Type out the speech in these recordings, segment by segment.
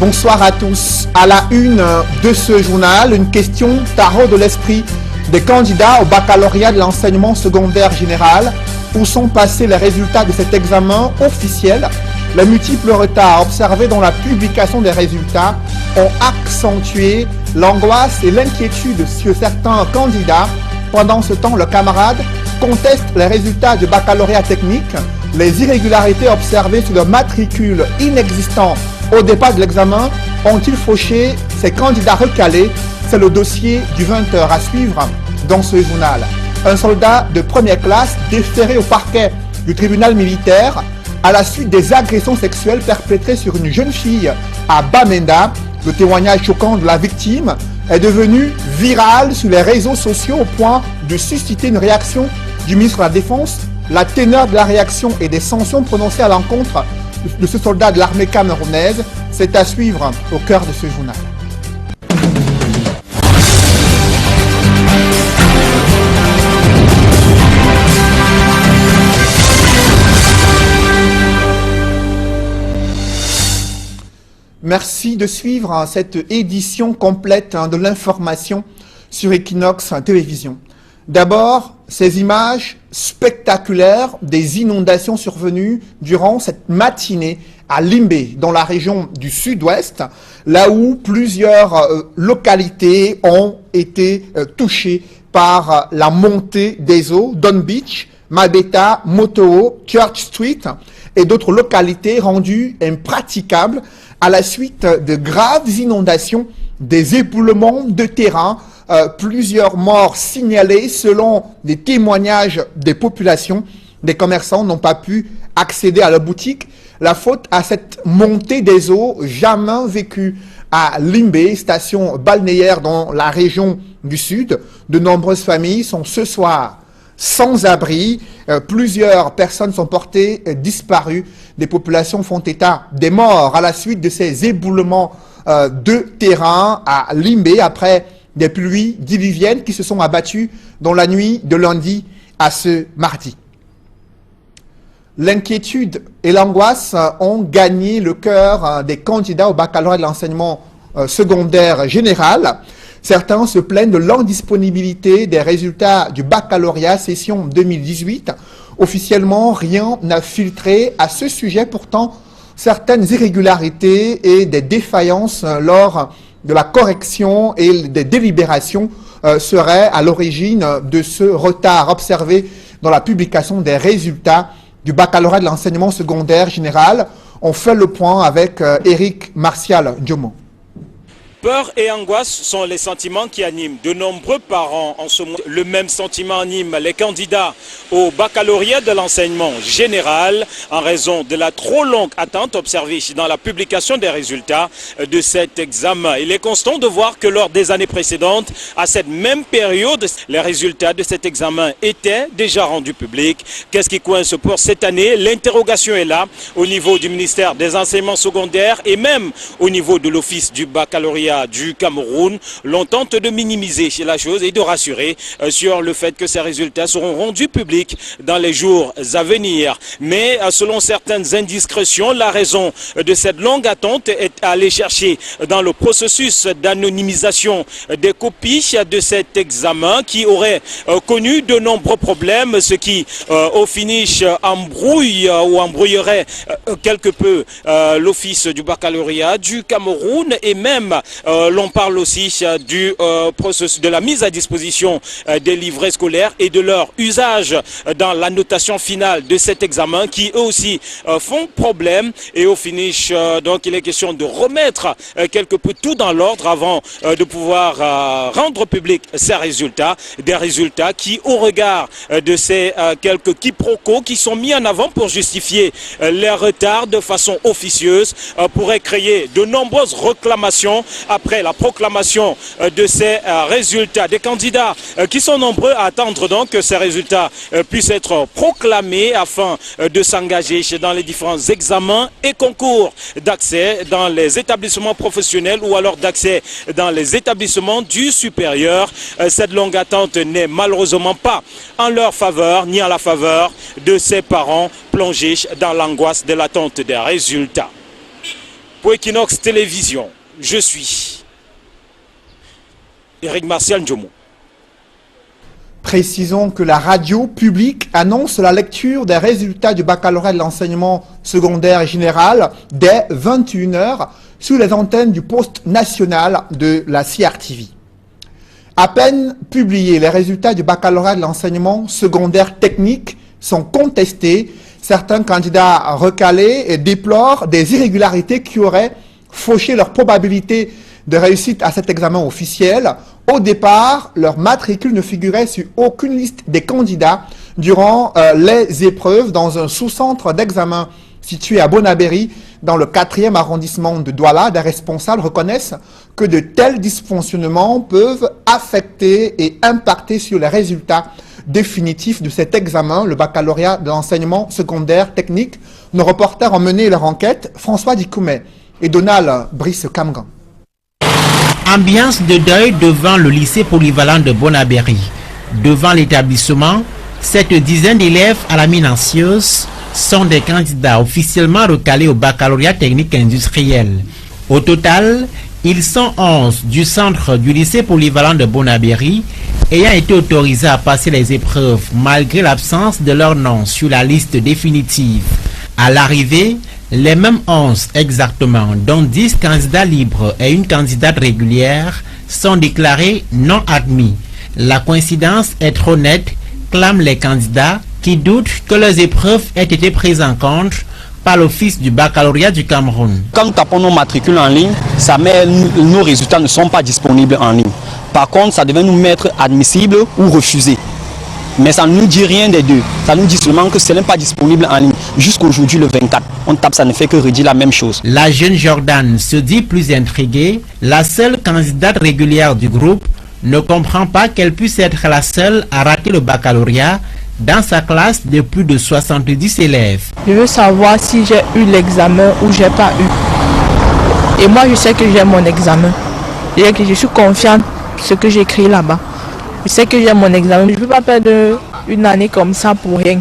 Bonsoir à tous. À la une de ce journal, une question taraude de l'esprit des candidats au baccalauréat de l'enseignement secondaire général. Où sont passés les résultats de cet examen officiel? Les multiples retards observés dans la publication des résultats ont accentué l'angoisse et l'inquiétude sur certains candidats. Pendant ce temps, le camarade conteste les résultats du baccalauréat technique. Les irrégularités observées sur le matricule inexistant au départ de l'examen ont-ils fauché ces candidats recalés? C'est le dossier du 20h à suivre dans ce journal. Un soldat de première classe déféré au parquet du tribunal militaire à la suite des agressions sexuelles perpétrées sur une jeune fille à Bamenda. Le témoignage choquant de la victime est devenu viral sur les réseaux sociaux au point de susciter une réaction du ministre de la Défense. La teneur de la réaction et des sanctions prononcées à l'encontre de ce soldat de l'armée camerounaise, c'est à suivre au cœur de ce journal. Merci de suivre cette édition complète de l'information sur Equinox Télévision. D'abord, ces images spectaculaires des inondations survenues durant cette matinée à Limbé, dans la région du sud-ouest, là où plusieurs localités ont été touchées par la montée des eaux. Don Beach, Mabeta, Motoo, Church Street et d'autres localités rendues impraticables à la suite de graves inondations, des éboulements de terrain, plusieurs morts signalés selon des témoignages des populations. Des commerçants n'ont pas pu accéder à leur boutique. La faute à cette montée des eaux jamais vécue à Limbé, station balnéaire dans la région du sud. De nombreuses familles sont ce soir sans abri. Plusieurs personnes sont portées disparues. Des populations font état des morts à la suite de ces éboulements de terrain à Limbé après des pluies diluviennes qui se sont abattues dans la nuit de lundi à ce mardi. L'inquiétude et l'angoisse ont gagné le cœur des candidats au baccalauréat de l'enseignement secondaire général. Certains se plaignent de l'indisponibilité des résultats du baccalauréat session 2018. Officiellement, rien n'a filtré à ce sujet. Pourtant, certaines irrégularités et des défaillances lors de la correction et des délibérations seraient à l'origine de ce retard observé dans la publication des résultats du baccalauréat de l'enseignement secondaire général. On fait le point avec Éric Martial Djomo. Peur et angoisse sont les sentiments qui animent de nombreux parents en ce moment. Le même sentiment anime les candidats au baccalauréat de l'enseignement général en raison de la trop longue attente observée dans la publication des résultats de cet examen. Il est constant de voir que lors des années précédentes, à cette même période, les résultats de cet examen étaient déjà rendus publics. Qu'est-ce qui coince pour cette année? L'interrogation est là au niveau du ministère des enseignements secondaires et même au niveau de l'office du baccalauréat du Cameroun. L'on tente de minimiser la chose et de rassurer sur le fait que ces résultats seront rendus publics dans les jours à venir. Mais selon certaines indiscrétions, la raison de cette longue attente est aller chercher dans le processus d'anonymisation des copies de cet examen qui aurait connu de nombreux problèmes, ce qui au finish embrouille ou embrouillerait quelque peu l'office du baccalauréat du Cameroun et même l'on parle aussi du processus de la mise à disposition des livrets scolaires et de leur usage dans la notation finale de cet examen qui eux aussi font problème et au finish donc il est question de remettre quelque peu tout dans l'ordre avant de pouvoir rendre public ces résultats, des résultats qui au regard de ces quelques quiproquos qui sont mis en avant pour justifier les retards de façon officieuse pourraient créer de nombreuses réclamations après la proclamation de ces résultats. Des candidats qui sont nombreux à attendre donc que ces résultats puissent être proclamés afin de s'engager dans les différents examens et concours d'accès dans les établissements professionnels ou alors d'accès dans les établissements du supérieur. Cette longue attente n'est malheureusement pas en leur faveur ni en la faveur de ces parents plongés dans l'angoisse de l'attente des résultats. Pour Equinox Télévision, je suis Eric Martial Ndjomo. Précisons que la radio publique annonce la lecture des résultats du baccalauréat de l'enseignement secondaire général dès 21h sur les antennes du poste national de la CRTV. À peine publiés, les résultats du baccalauréat de l'enseignement secondaire technique sont contestés. Certains candidats recalés déplorent des irrégularités qui auraient fauché leur probabilité de réussite à cet examen officiel. Au départ, leur matricule ne figurait sur aucune liste des candidats durant les épreuves dans un sous-centre d'examen situé à Bonabéry, dans le 4e arrondissement de Douala. Des responsables reconnaissent que de tels dysfonctionnements peuvent affecter et impacter sur les résultats définitifs de cet examen, le baccalauréat de l'enseignement secondaire technique. Nos reporters ont mené leur enquête, François Dikoumet et Donald Brice-Camgan. Ambiance de deuil devant le lycée polyvalent de Bonabéry. Devant l'établissement, cette dizaine d'élèves à la mine ancieuse sont des candidats officiellement recalés au baccalauréat technique industriel. Au total, ils sont 11 du centre du lycée polyvalent de Bonabéry ayant été autorisés à passer les épreuves malgré l'absence de leur nom sur la liste définitive. À l'arrivée, les mêmes 11 exactement, dont 10 candidats libres et une candidate régulière, sont déclarés non admis. La coïncidence est trop nette, clament les candidats qui doutent que leurs épreuves aient été prises en compte par l'Office du baccalauréat du Cameroun. Quand nous tapons nos matricules en ligne, ça met, nos résultats ne sont pas disponibles en ligne. Par contre, ça devait nous mettre admissibles ou refusés. Mais ça ne nous dit rien des deux. Ça nous dit seulement que ce n'est pas disponible en ligne. Jusqu'aujourd'hui, le 24, on tape, ça ne fait que redire la même chose. La jeune Jordan se dit plus intriguée. La seule candidate régulière du groupe ne comprend pas qu'elle puisse être la seule à rater le baccalauréat dans sa classe de plus de 70 élèves. Je veux savoir si j'ai eu l'examen ou j'ai pas eu. Et moi, je sais que j'ai mon examen. Et que je suis confiante en ce que j'écris là-bas. Je sais que j'ai mon examen. Je ne peux pas perdre une année comme ça pour rien.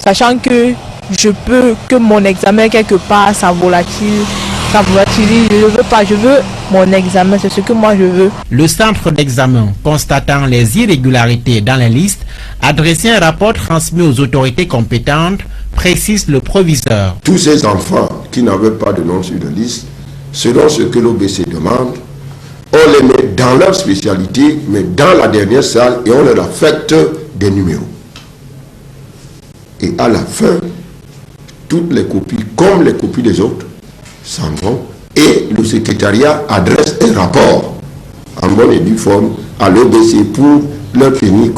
Sachant que je peux que mon examen quelque part, ça volatilise. Je ne veux pas, je veux mon examen, c'est ce que moi je veux. Le centre d'examen, constatant les irrégularités dans les listes, a dressé un rapport transmis aux autorités compétentes, précise le proviseur. Tous ces enfants qui n'avaient pas de nom sur la liste, selon ce que l'OBC demande, on les met dans leur spécialité, mais dans la dernière salle, et on leur affecte des numéros. Et à la fin, toutes les copies, comme les copies des autres, s'en vont, et le secrétariat adresse un rapport en bonne et due forme à l'OBC pour leur tenir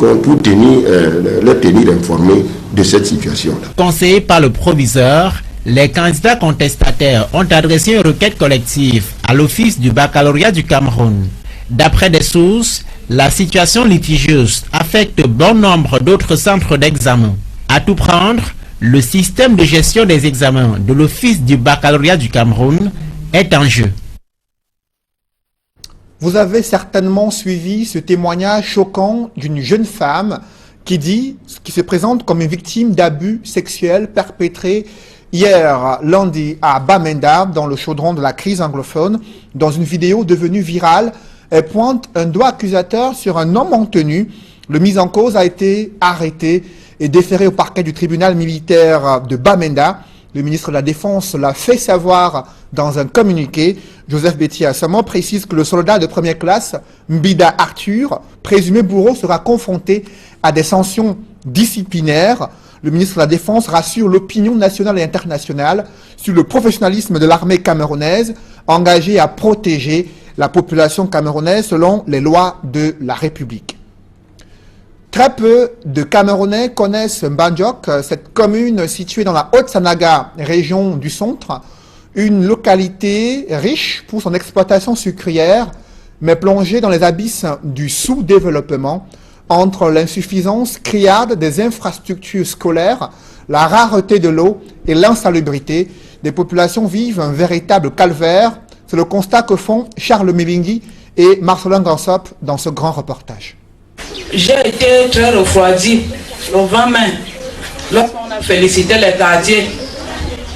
informés de cette situation-là. Conseillés par le proviseur, les candidats contestataires ont adressé une requête collective à l'Office du baccalauréat du Cameroun. D'après des sources, la situation litigieuse affecte bon nombre d'autres centres d'examen. À tout prendre, le système de gestion des examens de l'Office du baccalauréat du Cameroun est en jeu. Vous avez certainement suivi ce témoignage choquant d'une jeune femme qui se présente comme une victime d'abus sexuels perpétrés hier lundi à Bamenda, dans le chaudron de la crise anglophone. Dans une vidéo devenue virale, elle pointe un doigt accusateur sur un homme en tenue. Le mis en cause a été arrêté et déféré au parquet du tribunal militaire de Bamenda. Le ministre de la Défense l'a fait savoir dans un communiqué. Joseph Betty Asamo précise que le soldat de première classe, Mbida Arthur, présumé bourreau, sera confronté à des sanctions disciplinaires. Le ministre de la Défense rassure l'opinion nationale et internationale sur le professionnalisme de l'armée camerounaise, engagée à protéger la population camerounaise selon les lois de la République. Très peu de Camerounais connaissent Mbandjok, cette commune située dans la Haute-Sanaga, région du centre, une localité riche pour son exploitation sucrière, mais plongée dans les abysses du sous-développement, entre l'insuffisance criarde des infrastructures scolaires, la rareté de l'eau et l'insalubrité. Des populations vivent un véritable calvaire. C'est le constat que font Charles Milingui et Marcelin Gansop dans ce grand reportage. J'ai été très refroidi le 20 mai. Lorsqu'on a félicité les gardiens,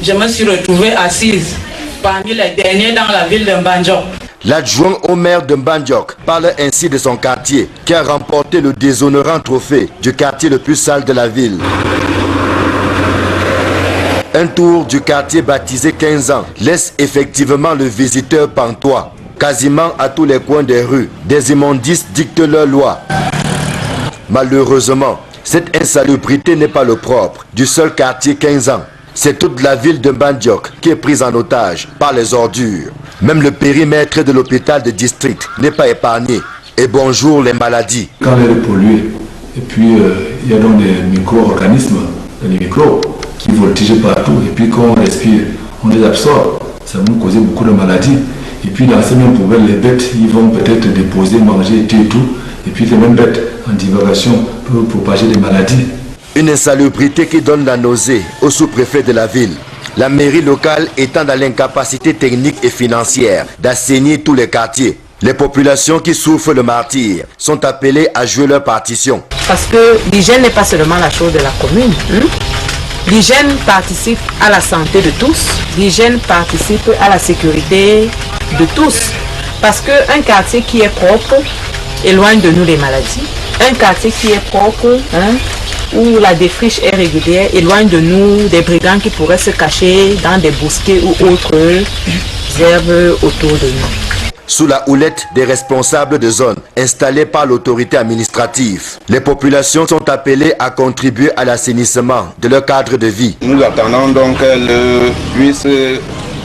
je me suis retrouvée assise parmi les derniers dans la ville de Mbandjok. L'adjoint au maire de Mbandjok parle ainsi de son quartier qui a remporté le déshonorant trophée du quartier le plus sale de la ville. Un tour du quartier baptisé 15 ans laisse effectivement le visiteur pantois. Quasiment à tous les coins des rues, des immondices dictent leur loi. Malheureusement, cette insalubrité n'est pas le propre du seul quartier 15 ans. C'est toute la ville de Mbandjok qui est prise en otage par les ordures. Même le périmètre de l'hôpital de district n'est pas épargné. Et bonjour les maladies. Quand l'air est pollué, et puis il y a donc des micro-organismes, des microbes qui voltigent partout, et puis quand on respire, on les absorbe. Ça va nous causer beaucoup de maladies. Et puis dans ces mêmes poubelles, les bêtes, ils vont peut-être déposer, manger, tuer tout. Et puis les mêmes bêtes en divagation peuvent propager des maladies. Une insalubrité qui donne la nausée au sous-préfet de la ville. La mairie locale étant dans l'incapacité technique et financière d'assainir tous les quartiers. Les populations qui souffrent le martyre sont appelées à jouer leur partition. Parce que l'hygiène n'est pas seulement la chose de la commune. L'hygiène participe à la santé de tous. L'hygiène participe à la sécurité de tous. Parce qu'un quartier qui est propre éloigne de nous les maladies. Un quartier qui est propre, où la défriche est régulière, éloigne de nous des brigands qui pourraient se cacher dans des bosquets ou autres herbes autour de nous. Sous la houlette des responsables de zone installés par l'autorité administrative, les populations sont appelées à contribuer à l'assainissement de leur cadre de vie. Nous attendons donc qu'elle puisse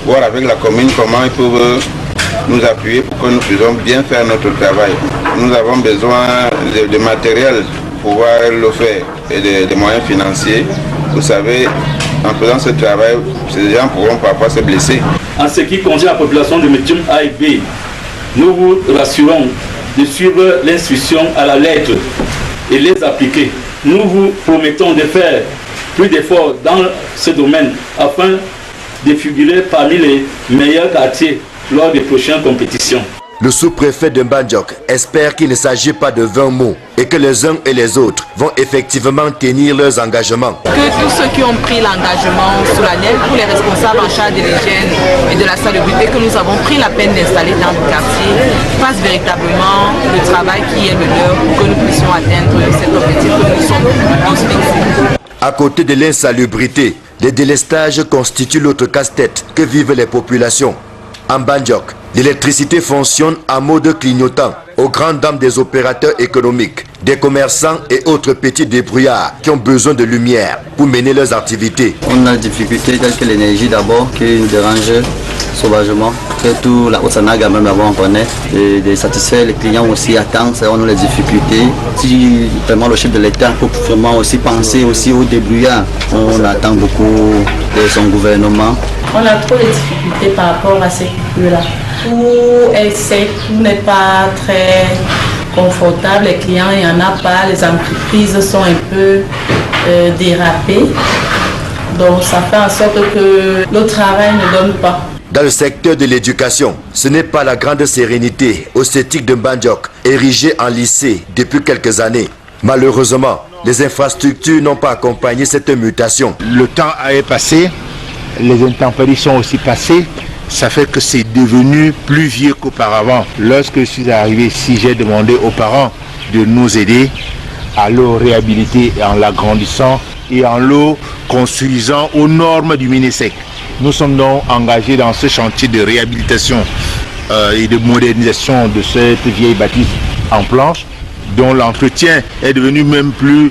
voir avec la commune comment ils peuvent nous appuyer pour que nous puissions bien faire notre travail. Nous avons besoin de matériel pour pouvoir le faire et des moyens financiers. Vous savez, en faisant ce travail, ces gens pourront parfois se blesser. En ce qui concerne la population de Métium A et B, nous vous rassurons de suivre l'instruction à la lettre et les appliquer. Nous vous promettons de faire plus d'efforts dans ce domaine afin de figurer parmi les meilleurs quartiers lors des prochaines compétitions. Le sous-préfet de Mbandjok espère qu'il ne s'agit pas de 20 mots et que les uns et les autres vont effectivement tenir leurs engagements. Que tous ceux qui ont pris l'engagement solennel pour les responsables en charge de l'hygiène et de la salubrité que nous avons pris la peine d'installer dans le quartier fassent véritablement le travail qui est le leur pour que nous puissions atteindre cet objectif que nous sommes tous fixés. À côté de l'insalubrité, les délestages constituent l'autre casse-tête que vivent les populations. En Mbandjok, l'électricité fonctionne en mode clignotant aux grandes dames des opérateurs économiques, des commerçants et autres petits débrouillards qui ont besoin de lumière pour mener leurs activités. On a des difficultés telles que l'énergie d'abord qui nous dérange sauvagement. Surtout la Haute-Sanaga même d'abord on connaît. Et de satisfaire les clients aussi attendent, c'est vraiment les difficultés. Si vraiment le chef de l'État peut vraiment aussi penser aussi aux débrouillards, on attend beaucoup de son gouvernement. On a trop de difficultés par rapport à ces coupures-là. Tout est sec, tout n'est pas très confortable, les clients, il n'y en a pas, les entreprises sont un peu dérapées. Donc ça fait en sorte que le travail ne donne pas. Dans le secteur de l'éducation, ce n'est pas la grande sérénité au CETIC de Mbandjok, érigé en lycée depuis quelques années. Malheureusement, les infrastructures n'ont pas accompagné cette mutation. Le temps est passé, les intempéries sont aussi passées. Ça fait que c'est devenu plus vieux qu'auparavant. Lorsque je suis arrivé ici, j'ai demandé aux parents de nous aider à le réhabiliter en l'agrandissant et en le construisant aux normes du MINESEC. Nous sommes donc engagés dans ce chantier de réhabilitation et de modernisation de cette vieille bâtisse en planche, dont l'entretien est devenu même plus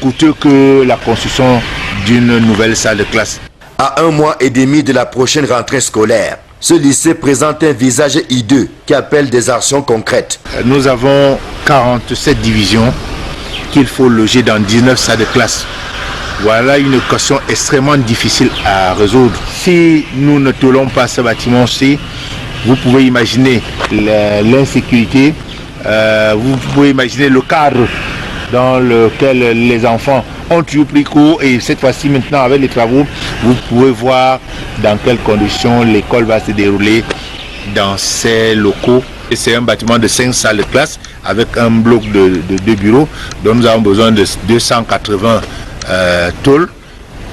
coûteux que la construction d'une nouvelle salle de classe. À 1 mois et demi de la prochaine rentrée scolaire, ce lycée présente un visage hideux qui appelle des actions concrètes. Nous avons 47 divisions qu'il faut loger dans 19 salles de classe. Voilà une équation extrêmement difficile à résoudre. Si nous ne toulons pas ce bâtiment-ci, vous pouvez imaginer l'insécurité, vous pouvez imaginer le cadre dans lequel les enfants ont toujours pris cours, et cette fois-ci maintenant avec les travaux, vous pouvez voir dans quelles conditions l'école va se dérouler dans ces locaux. C'est un bâtiment de 5 salles de classe avec un bloc de 2 bureaux, dont nous avons besoin de 280 tôles.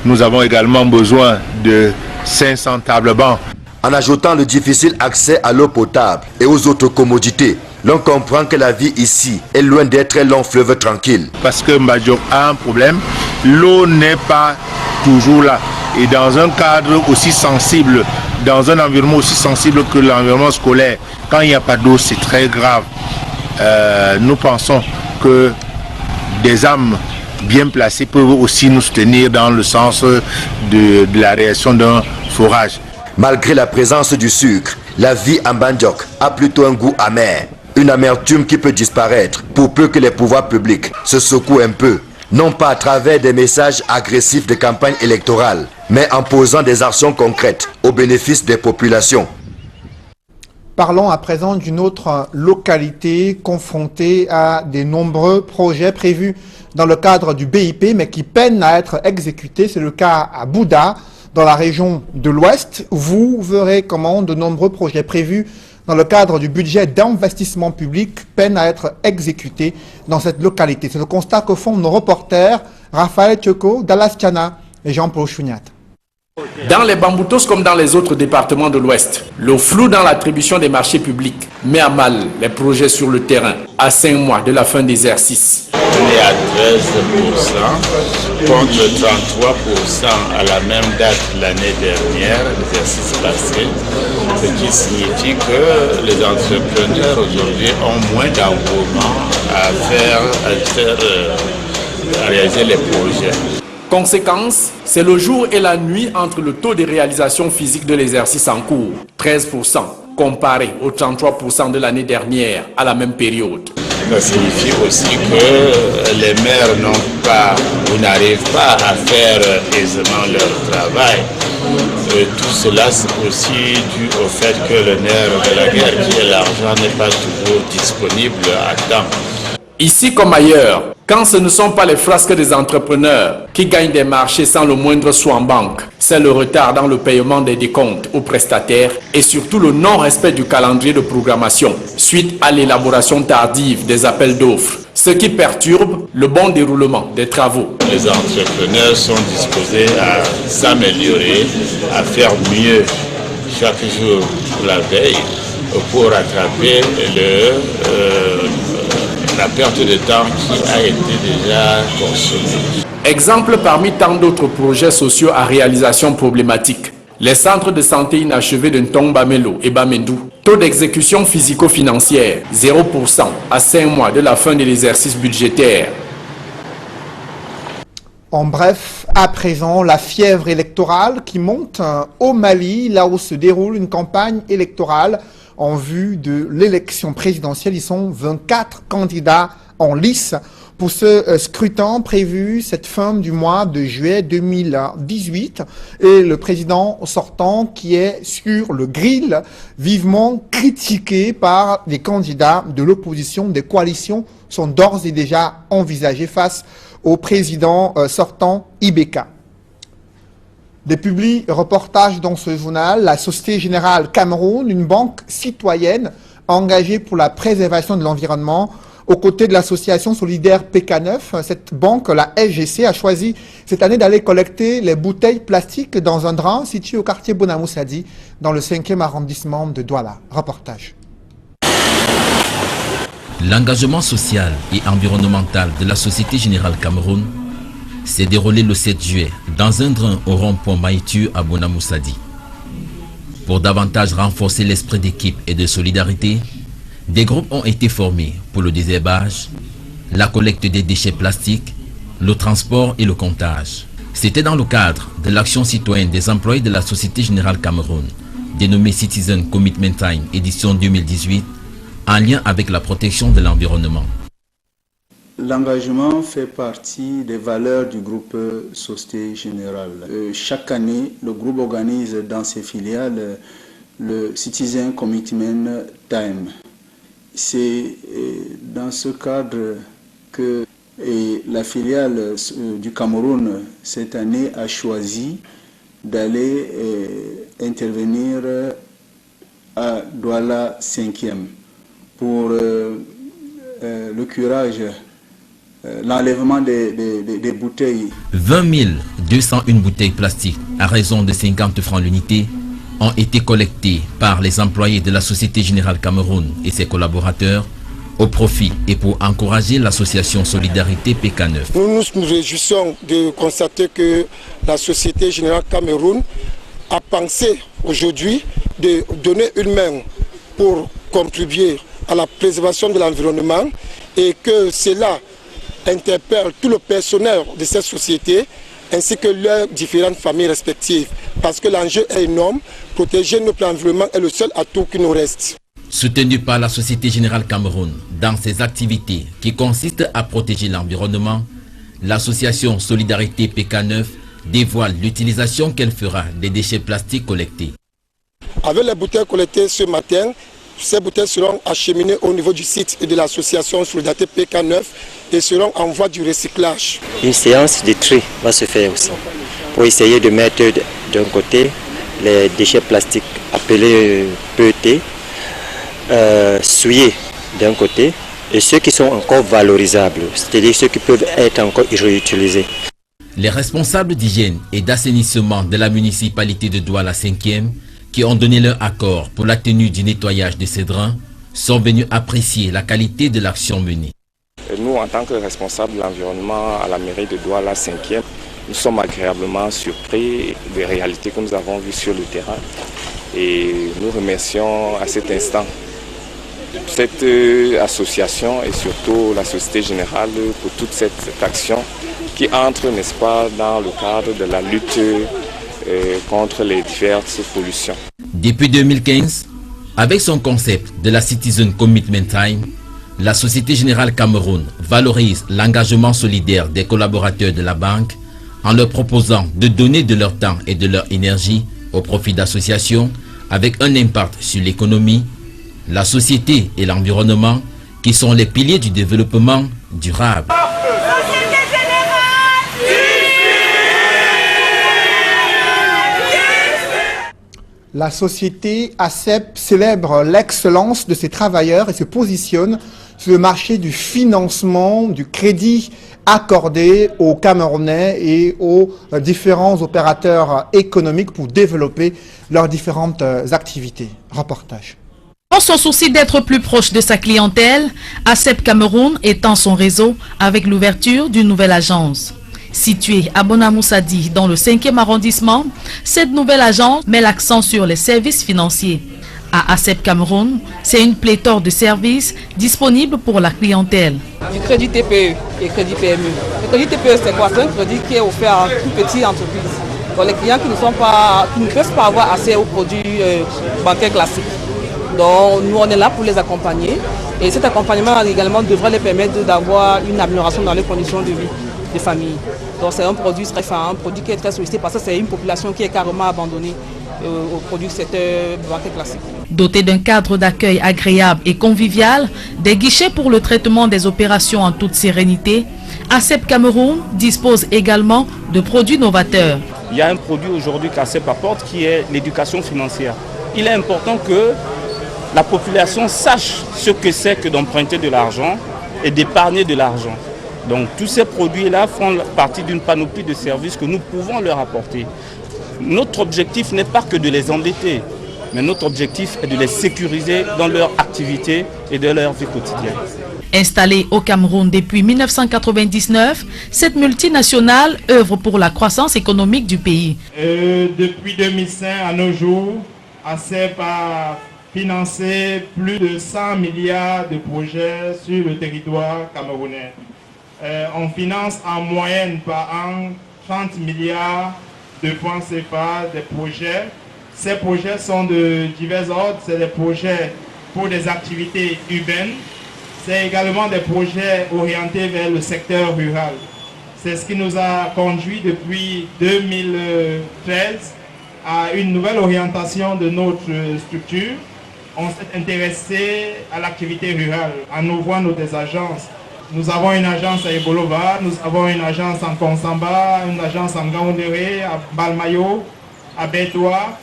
Nous avons également besoin de 500 tables bancs. En ajoutant le difficile accès à l'eau potable et aux autres commodités, l'on comprend que la vie ici est loin d'être un long fleuve tranquille. Parce que Mbadjok a un problème, l'eau n'est pas toujours là. Et dans un cadre aussi sensible, dans un environnement aussi sensible que l'environnement scolaire, quand il n'y a pas d'eau, c'est très grave. Nous pensons que des âmes bien placées peuvent aussi nous soutenir dans le sens de la réalisation d'un forage. Malgré la présence du sucre, la vie en Mbadjok a plutôt un goût amer. Une amertume qui peut disparaître pour peu que les pouvoirs publics se secouent un peu. Non pas à travers des messages agressifs de campagne électorale, mais en posant des actions concrètes au bénéfice des populations. Parlons à présent d'une autre localité confrontée à des nombreux projets prévus dans le cadre du BIP, mais qui peinent à être exécutés. C'est le cas à Bouda, dans la région de l'Ouest. Vous verrez comment de nombreux projets prévus dans le cadre du budget d'investissement public peinent à être exécutés dans cette localité. C'est le constat que font nos reporters Raphaël Tchoko, Dallas Tiana et Jean-Paul Chouniat. Dans les Bamboutos comme dans les autres départements de l'Ouest, le flou dans l'attribution des marchés publics met à mal les projets sur le terrain à 5 mois de la fin d'exercice. On est à 13% contre 33% à la même date l'année dernière, l'exercice passé, ce qui signifie que les entrepreneurs aujourd'hui ont moins d'engouement à réaliser les projets. Conséquence, c'est le jour et la nuit entre le taux de réalisation physique de l'exercice en cours, 13%, comparé aux 33% de l'année dernière à la même période. Ça signifie aussi que les maires n'arrivent pas à faire aisément leur travail. Tout cela, c'est aussi dû au fait que le nerf de la guerre, qui est l'argent, n'est pas toujours disponible à temps. Ici comme ailleurs, quand ce ne sont pas les frasques des entrepreneurs qui gagnent des marchés sans le moindre sou en banque, c'est le retard dans le paiement des décomptes aux prestataires et surtout le non-respect du calendrier de programmation suite à l'élaboration tardive des appels d'offres, ce qui perturbe le bon déroulement des travaux. Les entrepreneurs sont disposés à s'améliorer, à faire mieux chaque jour la veille pour rattraper la perte de temps qui a été déjà consommée. Exemple parmi tant d'autres projets sociaux à réalisation problématique. Les centres de santé inachevés de Ntongbamelo et Bamendou. Taux d'exécution physico-financière, 0% à 5 mois de la fin de l'exercice budgétaire. En bref, à présent, la fièvre électorale qui monte au Mali, là où se déroule une campagne électorale en vue de l'élection présidentielle. Ils sont 24 candidats en lice pour ce scrutin prévu cette fin du mois de juillet 2018. Et le président sortant qui est sur le grill, vivement critiqué par les candidats de l'opposition. Des coalitions sont d'ores et déjà envisagées face au président sortant Ibeka. Des reportages dans ce journal, la Société Générale Cameroun, une banque citoyenne engagée pour la préservation de l'environnement, aux côtés de l'association solidaire PK9. Cette banque, la SGC, a choisi cette année d'aller collecter les bouteilles plastiques dans un drain situé au quartier Bonamoussadi, dans le 5e arrondissement de Douala. Reportage. L'engagement social et environnemental de la Société Générale Cameroun s'est déroulé le 7 juillet dans un drain au rond-point Maïtu à Bonamoussadi. Pour davantage renforcer l'esprit d'équipe et de solidarité, des groupes ont été formés pour le désherbage, la collecte des déchets plastiques, le transport et le comptage. C'était dans le cadre de l'action citoyenne des employés de la Société Générale Cameroun, dénommée Citizen Commitment Time édition 2018, en lien avec la protection de l'environnement. L'engagement fait partie des valeurs du groupe Société Générale. Chaque année, le groupe organise dans ses filiales le Citizen Commitment Time. C'est dans ce cadre que la filiale du Cameroun, cette année, a choisi d'aller intervenir à Douala 5e pour le curage, l'enlèvement des bouteilles. 20 201 bouteilles plastiques à raison de 50 francs l'unité ont été collectés par les employés de la Société Générale Cameroun et ses collaborateurs au profit et pour encourager l'association Solidarité PK9. Nous nous réjouissons de constater que la Société Générale Cameroun a pensé aujourd'hui de donner une main pour contribuer à la préservation de l'environnement et que cela interpelle tout le personnel de cette société ainsi que leurs différentes familles respectives. Parce que l'enjeu est énorme, protéger notre environnement est le seul atout qui nous reste. Soutenu par la Société Générale Cameroun dans ses activités qui consistent à protéger l'environnement, l'association Solidarité PK9 dévoile l'utilisation qu'elle fera des déchets plastiques collectés. Avec les bouteilles collectées ce matin, ces bouteilles seront acheminées au niveau du site de l'association Solidarité PK9 et seront en voie du recyclage. Une séance de tri va se faire aussi pour essayer de mettre d'un côté les déchets plastiques appelés PET, souillés d'un côté, et ceux qui sont encore valorisables, c'est-à-dire ceux qui peuvent être encore réutilisés. Les responsables d'hygiène et d'assainissement de la municipalité de Douala 5e, qui ont donné leur accord pour la tenue du nettoyage de ces drains, sont venus apprécier la qualité de l'action menée. Nous, en tant que responsables de l'environnement à la mairie de Douala 5e, nous sommes agréablement surpris des réalités que nous avons vues sur le terrain et nous remercions à cet instant cette association et surtout la Société Générale pour toute cette action qui entre, n'est-ce pas, dans le cadre de la lutte contre les diverses pollutions. Depuis 2015, avec son concept de la Citizen Commitment Time, la Société Générale Cameroun valorise l'engagement solidaire des collaborateurs de la banque en leur proposant de donner de leur temps et de leur énergie au profit d'associations avec un impact sur l'économie, la société et l'environnement qui sont les piliers du développement durable. La société ACEP célèbre l'excellence de ses travailleurs et se positionne sur le marché du financement, du crédit accordé aux Camerounais et aux différents opérateurs économiques pour développer leurs différentes activités. Reportage. Dans son souci d'être plus proche de sa clientèle, ACEP Cameroun étend son réseau avec l'ouverture d'une nouvelle agence. Située à Bonamoussadi dans le 5e arrondissement, cette nouvelle agence met l'accent sur les services financiers. À ACEP Cameroun, c'est une pléthore de services disponibles pour la clientèle. Du crédit TPE et crédit PME. Le crédit TPE, c'est quoi? C'est un crédit qui est offert à toutes petites entreprises. Pour les clients qui ne peuvent pas avoir accès aux produits bancaires classiques. Donc nous, on est là pour les accompagner. Et cet accompagnement également devrait les permettre d'avoir une amélioration dans les conditions de vie des familles. Donc c'est un produit très fin, un produit qui est très sollicité parce que c'est une population qui est carrément abandonnée aux produits du secteur bancaire classique. Doté d'un cadre d'accueil agréable et convivial, des guichets pour le traitement des opérations en toute sérénité, ACEP Cameroun dispose également de produits novateurs. Il y a un produit aujourd'hui qu'ACEP apporte qui est l'éducation financière. Il est important que la population sache ce que c'est que d'emprunter de l'argent et d'épargner de l'argent. Donc tous ces produits-là font partie d'une panoplie de services que nous pouvons leur apporter. Notre objectif n'est pas que de les endetter, mais notre objectif est de les sécuriser dans leur activité et dans leur vie quotidienne. Installée au Cameroun depuis 1999, cette multinationale œuvre pour la croissance économique du pays. Depuis 2005 à nos jours, ACEP a financé plus de 100 milliards de projets sur le territoire camerounais. On finance en moyenne par an 30 milliards de francs CFA des projets. Ces projets sont de divers ordres. C'est des projets pour des activités urbaines. C'est également des projets orientés vers le secteur rural. C'est ce qui nous a conduit depuis 2013 à une nouvelle orientation de notre structure. On s'est intéressé à l'activité rurale en ouvrant nos agences. Nous avons une agence à Ebolova, nous avons une agence en Konsamba, une agence en Gaoundéré, à Balmayo, à Bétoua.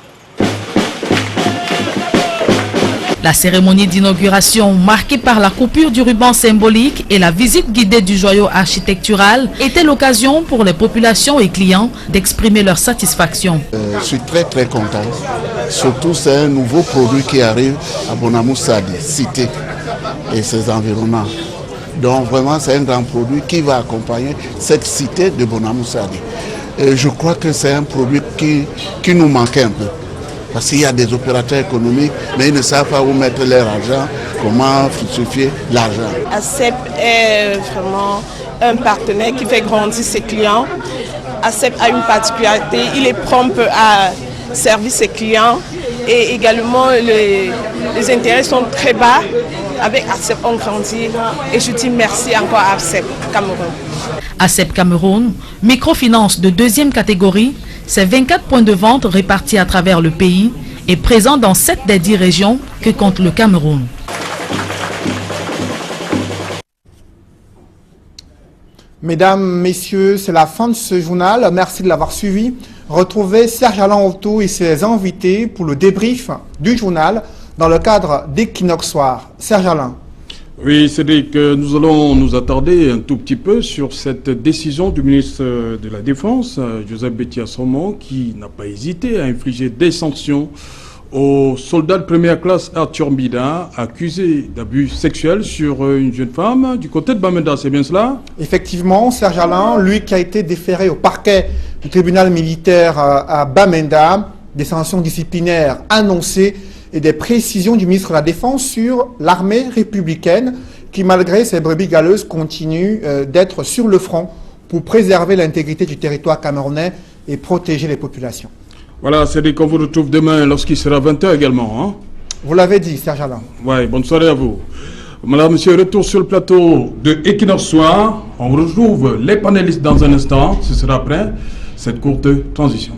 La cérémonie d'inauguration, marquée par la coupure du ruban symbolique et la visite guidée du joyau architectural, était l'occasion pour les populations et clients d'exprimer leur satisfaction. Je suis très content. Surtout, c'est un nouveau produit qui arrive à Bonamoussadi, cité et ses environnements. Donc vraiment, c'est un grand produit qui va accompagner cette cité de Bonamoussadi. Et je crois que c'est un produit qui nous manquait un peu. Parce qu'il y a des opérateurs économiques, mais ils ne savent pas où mettre leur argent, comment fructifier l'argent. ACEP est vraiment un partenaire qui fait grandir ses clients. ACEP a une particularité, il est prompt à servir ses clients et également les intérêts sont très bas. Avec ACEP, on grandit et je dis merci encore à ACEP Cameroun. ACEP Cameroun, microfinance de deuxième catégorie, c'est 24 points de vente répartis à travers le pays et présents dans 7 des 10 régions que compte le Cameroun. Mesdames, Messieurs, c'est la fin de ce journal. Merci de l'avoir suivi. Retrouvez Serge Alain Otto et ses invités pour le débrief du journal dans le cadre d'Equinox Soir. Serge Alain. Oui, Cédric, nous allons nous attarder un tout petit peu sur cette décision du ministre de la Défense, Joseph Betty-Assommo, qui n'a pas hésité à infliger des sanctions au soldat de première classe Arthur Mbida, accusé d'abus sexuels sur une jeune femme du côté de Bamenda. C'est bien cela? Effectivement, Serge Alain, lui qui a été déféré au parquet du tribunal militaire à Bamenda, des sanctions disciplinaires annoncées et des précisions du ministre de la Défense sur l'armée républicaine qui, malgré ses brebis galeuses, continue d'être sur le front pour préserver l'intégrité du territoire camerounais et protéger les populations. Voilà, c'est dit qu'on vous retrouve demain lorsqu'il sera 20h également. Hein? Vous l'avez dit, Serge Alain. Oui, bonne soirée à vous. Madame, monsieur, retour sur le plateau de Equinox Soir. On retrouve les panélistes dans un instant. Ce sera après cette courte transition.